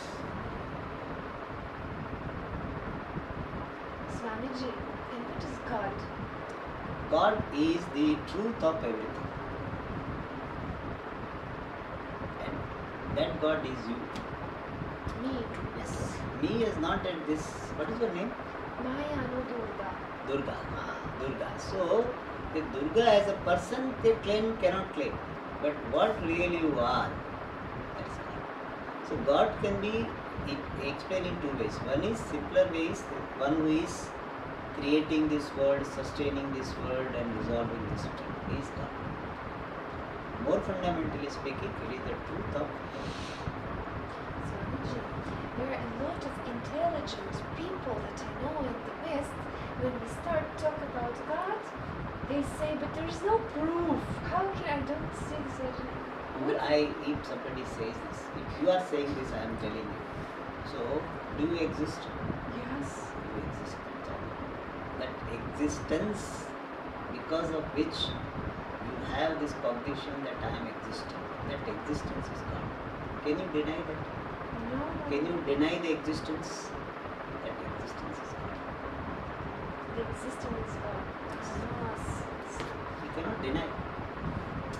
Speaker 2: Swamiji. And what is God?
Speaker 1: God is the truth of everything. And that God is you.
Speaker 2: Me.
Speaker 1: Yes. Me is not at this. What is your name?
Speaker 2: Maya no Durga.
Speaker 1: Durga. Durga. So, the Durga as a person they cannot claim. But what really you are, that is God. So, God can be explained in 2 ways. One is simpler ways, one who is creating this world, sustaining this world, and resolving this world is God. More fundamentally speaking, it is the truth of
Speaker 2: Swamiji, there are a lot of intelligent people that I know in the West. When we start talk about God, they say, but there is no proof. How can I don't see this?
Speaker 1: if somebody says this, if you are saying this, I am telling you. So, do you exist?
Speaker 2: Yes.
Speaker 1: You exist. That existence, because of which you have this cognition that I am existing, that existence is God. Can you deny that?
Speaker 2: No.
Speaker 1: Can you deny the existence? That existence is God.
Speaker 2: The existence is God. Yes.
Speaker 1: You cannot deny.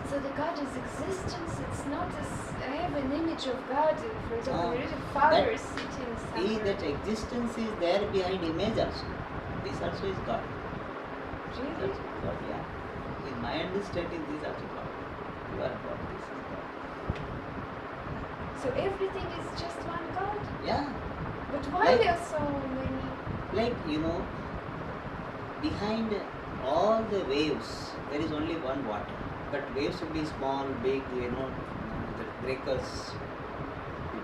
Speaker 2: So the God is existence. It's not as I have an image of God. For example,
Speaker 1: No,
Speaker 2: there is a father
Speaker 1: that-
Speaker 2: sitting
Speaker 1: See,
Speaker 2: somewhere.
Speaker 1: that existence is there behind image also. This also is God.
Speaker 2: Really?
Speaker 1: That's God, yeah. In my understanding, this is also God. You are God, this is God.
Speaker 2: So everything is just one God?
Speaker 1: Yeah.
Speaker 2: But why
Speaker 1: Like-
Speaker 2: there are so many?
Speaker 1: Like, behind all the waves, there is only one water. But waves will be small, big, the breakers,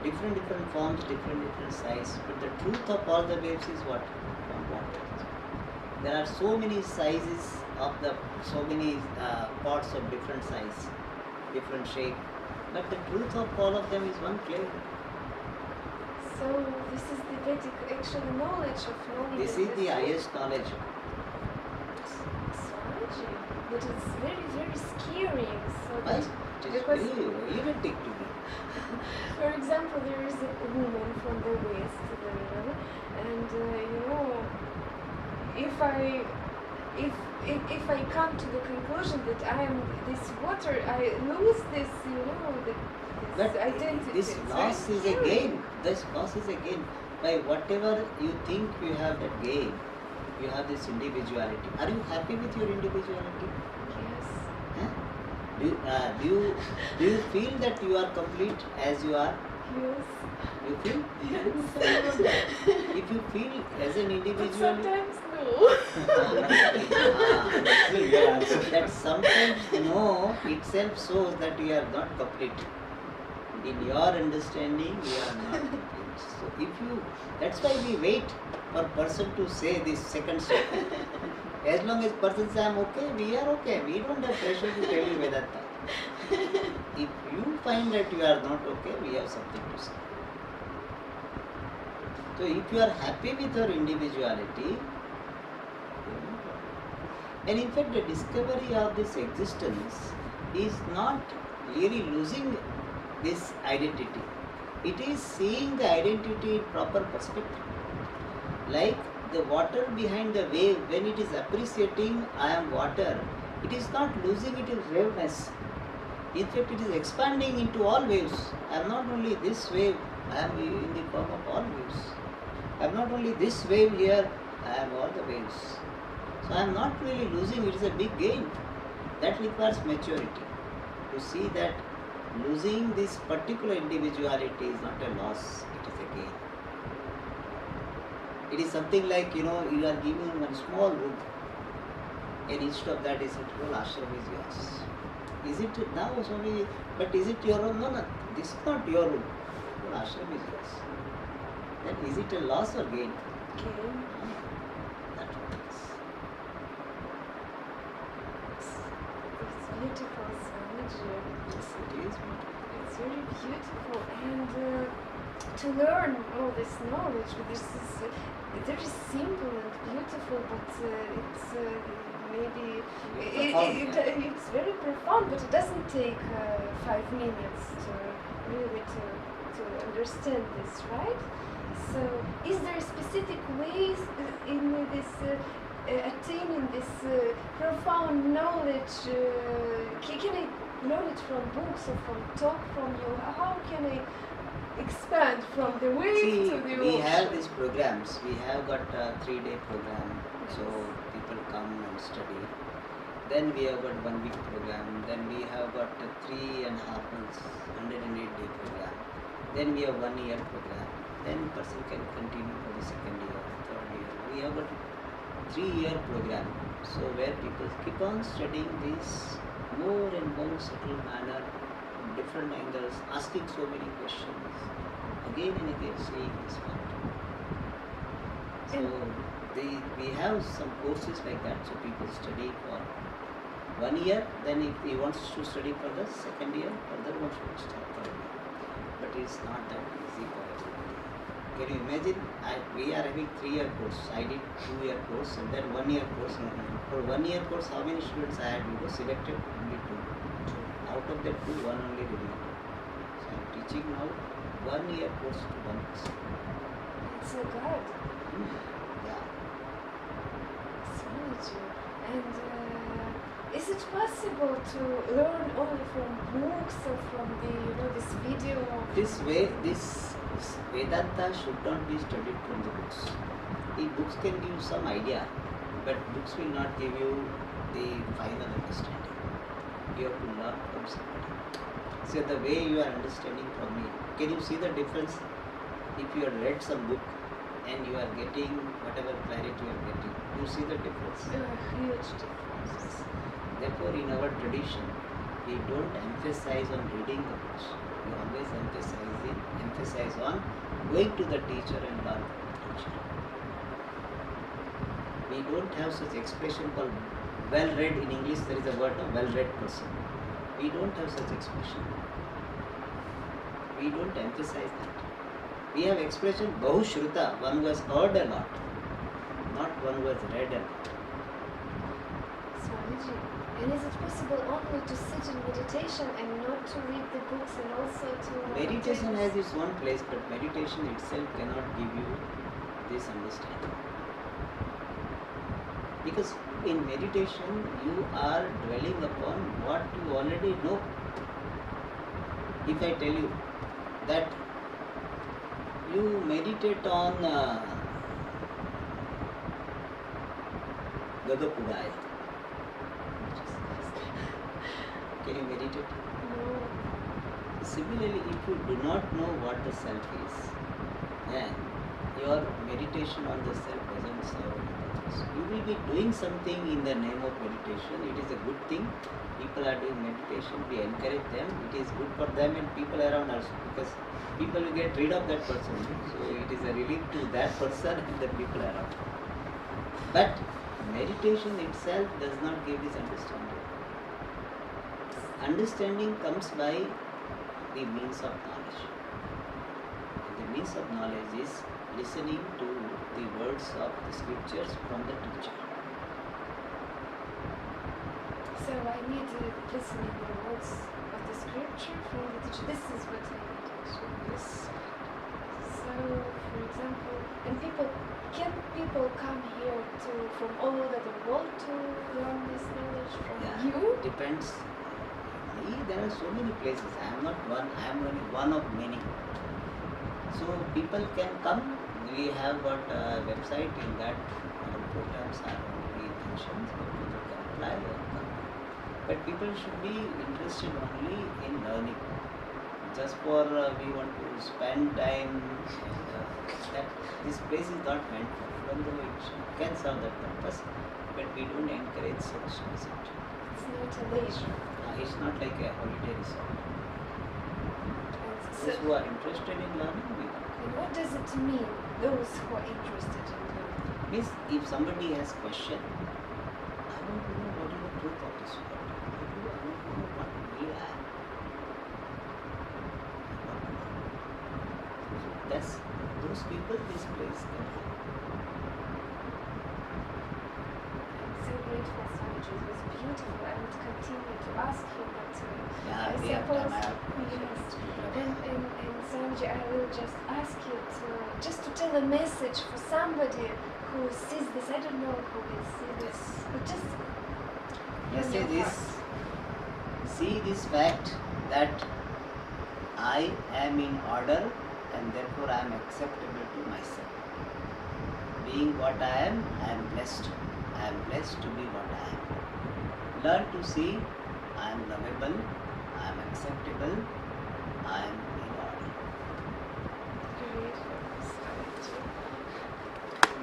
Speaker 1: different forms, different size. But the truth of all the waves is what? One water. There are so many sizes of so many pots of different size, different shape. But the truth of all of them is one clay.
Speaker 2: So this is the Vedic actual knowledge of knowing.
Speaker 1: This is the highest knowledge.
Speaker 2: Astrology, but it's very, very scary. So
Speaker 1: Why?
Speaker 2: that
Speaker 1: It is
Speaker 2: because,
Speaker 1: very irritating to me.
Speaker 2: for example, there is a woman from the West, and if I come to the conclusion that I am this water, I lose this,
Speaker 1: But
Speaker 2: identity.
Speaker 1: this
Speaker 2: It's
Speaker 1: loss
Speaker 2: very
Speaker 1: is a
Speaker 2: scary.
Speaker 1: gain. This loss is a gain. By whatever you think you have that gain, you have this individuality. Are you happy with your individuality?
Speaker 2: Yes.
Speaker 1: Huh? Do you feel that you are complete as you are?
Speaker 2: Yes.
Speaker 1: You feel?
Speaker 2: Yes.
Speaker 1: If you feel as an
Speaker 2: But
Speaker 1: individual,
Speaker 2: sometimes no.
Speaker 1: that sometimes no itself shows that you are not complete. In your understanding, you are not complete. So if you, that's why we wait for person to say this second step. As long as person says I'm okay, we are okay. We don't have pressure to tell you Vedanta. If you find that you are not okay, we have something to say. So if you are happy with your individuality, and in fact the discovery of this existence is not really losing this identity. It is seeing the identity in proper perspective. Like the water behind the wave, when it is appreciating I am water, it is not losing its waveness. In fact, it is expanding into all waves. I am not only this wave, I am in the form of all waves. I am not only this wave here, I am all the waves. So I am not really losing, it is a big gain. That requires maturity. To see that losing this particular individuality is not a loss, it is a gain. It is something like, you are giving one small room, and instead of that is it, whole ashram is yours. Is it now, Swami, but is it your own? No, this is not your room. Whole ashram is yours. Then is it a loss or gain?
Speaker 2: Okay.
Speaker 1: That's what it is.
Speaker 2: It's beautiful, Swamiji.
Speaker 1: Yes, it is beautiful.
Speaker 2: It's very beautiful, and to learn all this knowledge, this is very simple and beautiful, but it's maybe it's very profound, but it doesn't take 5 minutes to really to understand this, right? So, is there specific ways in this attaining this profound knowledge? Can I learn it from books or from talk from you? How can I expand from the wave to the
Speaker 1: we
Speaker 2: ocean?
Speaker 1: have these programs. We have got a 3-day program. So people come and study. Then we have got 1 week program. Then we have got a 3.5 months, 108-day program. Then we have 1 year program. Then person can continue for the 2nd year, 3rd year. We have got 3-year program. So where people keep on studying this more and more subtle manner, different angles, asking so many questions, again and again saying this point. So we have some courses like that, so people study for 1 year, then if he wants to study for the 2nd year, further wants to start 3rd year. But it's not that easy for everybody. Can you imagine? We are having 3-year course. I did 2-year course and then 1 year course. For 1 year course, how many students I had? We were selected only 2. Out of that 2, 1 only remained. So I am teaching now 1 year course to 1 person.
Speaker 2: It's so good.
Speaker 1: Yeah.
Speaker 2: Swamiji. And is it possible to learn only from books or from this video?
Speaker 1: This way, this Vedanta should not be studied from the books. The books can give you some idea, but books will not give you the final understanding. You have to learn from somebody. So the way you are understanding from me, can you see the difference? If you have read some book and you are getting whatever clarity you are getting, You see the difference.
Speaker 2: Huge difference.
Speaker 1: Therefore, in our tradition, we don't emphasize on reading the books. We always emphasize on going to the teacher and learn from the teacher. We don't have such expression called well-read. In English, there is a word, no? Well-read person. We don't have such expression. We don't emphasize that. We have expression Bahushruta, one who has heard a lot, not one who has read a lot.
Speaker 2: Swamiji, and is it possible only to sit in meditation and not to read the books and also to...
Speaker 1: Meditation has its own place, but meditation itself cannot give you this understanding. Because in meditation, you are dwelling upon what you already know. If I tell you that you meditate on Gadapudaya, can you meditate?
Speaker 2: No.
Speaker 1: Similarly, if you do not know what the self is, then your meditation on the self doesn't serve any purpose. You will be doing something in the name of meditation. It is a good thing. People are doing meditation. We encourage them. It is good for them and people around us, because people will get rid of that person. So it is a relief to that person and the people around. But meditation itself does not give this understanding. Understanding comes by the means of knowledge. The means of knowledge is listening to the words of the scriptures from the teacher.
Speaker 2: So I need to listen in the words of the scripture from the teacher. This is what I need actually.
Speaker 1: Yes.
Speaker 2: So, for example, and can people come here from all over the world to learn this knowledge from you?
Speaker 1: Depends. There are so many places. I am not one. I am only one of many. So people can come. We have got a website. In that our programs are only mentioned, so people can apply or come. But people should be interested only in learning. Just for we want to spend time. That this place is not meant for. Even though it can serve that purpose, but we don't encourage such visit.
Speaker 2: It's not a leisure.
Speaker 1: It's not like a holiday resort.
Speaker 2: So,
Speaker 1: Those who are interested in learning, we come.
Speaker 2: and what does it mean, those who are interested in learning?
Speaker 1: Means if somebody has question, I want to know what is the truth of this world. I want to know what we are. That's those people this place can help.
Speaker 2: So grateful, Swamiji. It was beautiful. I would continue to ask you, but
Speaker 1: Yeah,
Speaker 2: I
Speaker 1: we have
Speaker 2: suppose
Speaker 1: time.
Speaker 2: yes. And Swamiji, I will just ask you to tell a message for somebody who sees this. I don't know who will see this, but just
Speaker 1: Let's say
Speaker 2: from your
Speaker 1: this.
Speaker 2: heart.
Speaker 1: See this fact that I am in order and therefore I am acceptable to myself. Being what I am blessed. I am blessed to be what I am. Learn to see I am lovable, I am acceptable, I am